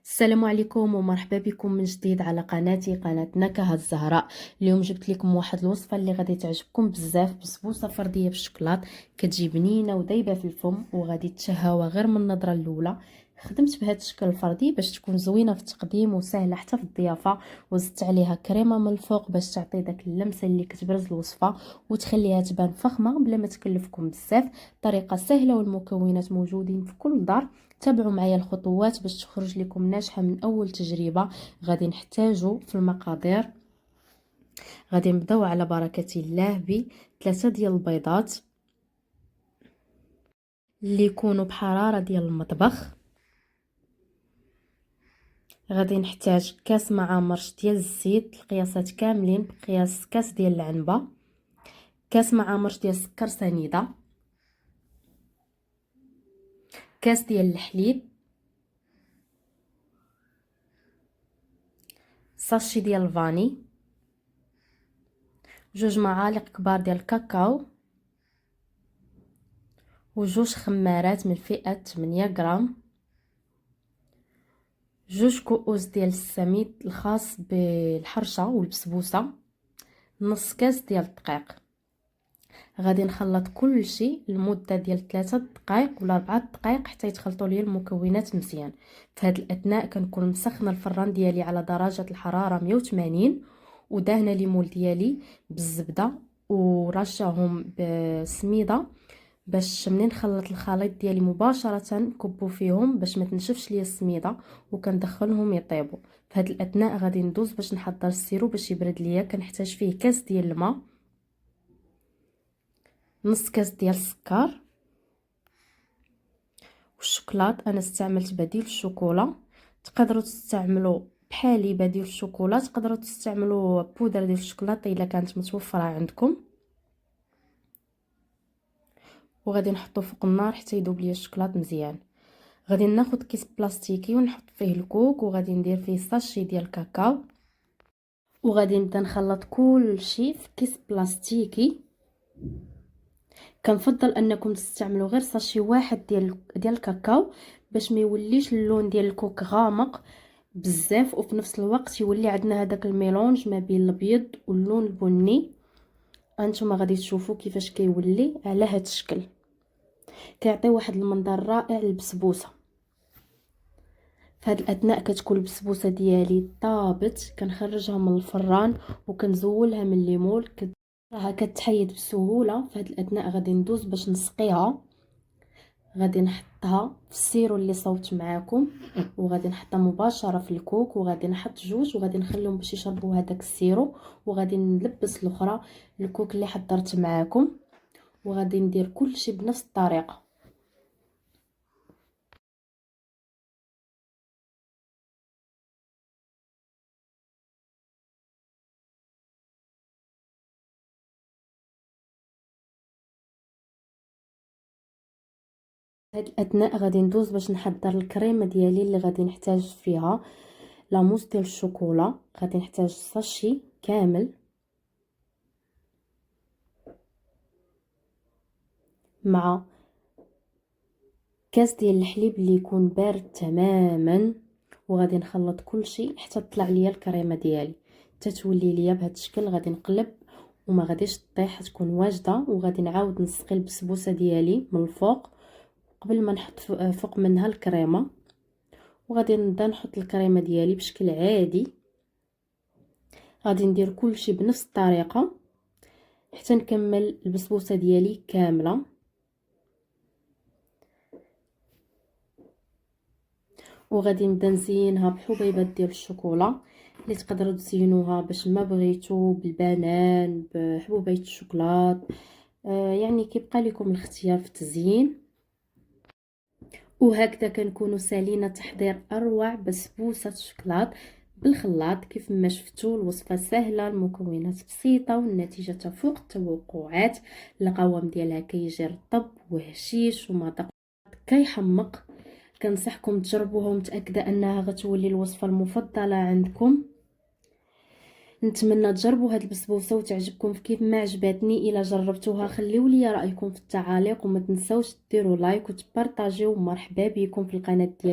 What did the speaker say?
السلام عليكم ومرحبا بكم من جديد على قناتي قناة نكهة الزهراء. اليوم جبت لكم واحد الوصفه اللي غادي تعجبكم بزاف، بسبوسه فرديه بالشوكولات كتجي بنينه ودايبه في الفم وغادي تشهاوها غير من النظره الاولى. خدمت بهذا الشكل الفردي باش تكون زوينه في التقديم وسهله حتى في الضيافه، وزدت عليها كريمه من الفوق باش تعطي داك اللمسه اللي كتبرز الوصفه وتخليها تبان فخمه بلا ما تكلفكم بزاف. طريقه سهله والمكونات موجودين في كل دار. تابعوا معايا الخطوات باش تخرج لكم ناجحه من اول تجربه. غادي نحتاجو في المقادير، غادي نبداو على بركه الله ب3 ديال البيضات اللي يكونوا بحراره ديال المطبخ. غادي نحتاج كاس مع مرش ديال الزيت، القياسات كاملين بقياس كاس ديال العنبه، كاس مع مرش ديال السكر سنيده، كاس ديال الحليب، ساشي ديال الفاني، 2 معالق كبار ديال الكاكاو، وجوج خمارات من فئة 8 غرام، 2 كؤوس ديال السميد الخاص بالحرشة والبسبوسة، نص كاس ديال الدقيق. غادي نخلط كل شيء لمدة ديال 3 دقائق ولا 4 دقائق حتى يتخلطوا لي المكونات مزيان. في هذا الاثناء كنكون مسخنه الفران ديالي على درجة الحرارة 180 ودهنه ليمول ديالي بالزبدة ورشاهم بسميده باش منين نخلط الخليط ديالي مباشره نكبو فيهم باش ما تنشفش ليا السميده وكندخلهم يطيبوا. في هذا الاثناء غادي ندوز باش نحضر السيرو باش يبرد ليا. كنحتاج فيه كاس ديال الماء، نص كاس ديال السكر والشوكولات. انا استعملت بديل الشوكولا، تقدروا تستعملوا بحالي بديل الشوكولا، تقدروا تستعملوا بودره ديال الشوكولاته الا كانت متوفره عندكم. وغادي نحطو فوق النار حتى يذوب ليا الشوكولات مزيان. غادي ناخذ كيس بلاستيكي ونحط فيه الكوك وغادي ندير فيه ساشي ديال الكاكاو وغادي نبدا نخلط كل شيء في كيس بلاستيكي. كنفضل انكم تستعملوا غير ساشي واحد ديال الكاكاو باش ما يوليش اللون ديال الكوك غامق بزاف وفي نفس الوقت يولي عندنا هذاك الميلونج ما بين الابيض واللون البني. انتما غادي تشوفوا كيفاش كيولي على هذا الشكل، كيعطي واحد المنظر رائع للبسبوسه. في هذا الاثناء كتكون البسبوسه ديالي طابت، كنخرجها من الفران وكنزولها من الليمون راها كتحيد بسهوله. في هذا الاثناء غادي ندوز باش نسقيها. غادي نحطها في السيرو اللي صوبت معاكم وغادي نحطها مباشره في الكوك وغادي نحط جوج وغادي نخليهم باش يشربوا هذاك السيرو وغادي نلبس الاخرى الكوك اللي حضرت معاكم وغادي ندير كل شيء بنفس الطريقه. هاد الاثناء غادي ندوز باش نحضر الكريمه ديالي اللي غادي نحتاج فيها لاموس ديال الشوكولا. غادي نحتاج ساشي كامل مع كاس ديال الحليب اللي يكون بارد تماما وغادي نخلط كل شيء حتى تطلع ليا الكريمه ديالي تتولي ليا بهذا الشكل. غادي نقلب وما غاديش تطيح، تكون واجده. وغادي نعاود نسقي البسبوسه ديالي من الفوق قبل ما نحط فوق منها الكريمه. وغادي نبدا نحط الكريمه ديالي بشكل عادي. غادي ندير كل شيء بنفس الطريقه حتى نكمل البسبوسه ديالي كامله. وغادي نبدا نزينها بحبيبات ديال الشوكولا اللي تقدروا تزينوها باش ما بغيتو بالبنان بحبوبات الشوكولات. يعني كيبقى لكم الاختيار في التزيين. وهكذا كنكونوا سالينا تحضير اروع بسبوسه شوكولات بالخلاط. كيف ما شفتوا الوصفه سهله، المكونات بسيطه والنتيجه تفوق التوقعات. القوام ديالها كيجي رطب وهشيش ومذاق كيحمق. كنصحكم تجربوها ومتاكده انها غتولي الوصفه المفضله عندكم. نتمنى تجربوا هاد البسبوسه وتعجبكم كيف ما عجبتني. الا جربتوها خليوا لي رايكم في التعاليق وما تنساوش ديروا لايك وتبارطاجيو. مرحبا بكم في القناه ديالي.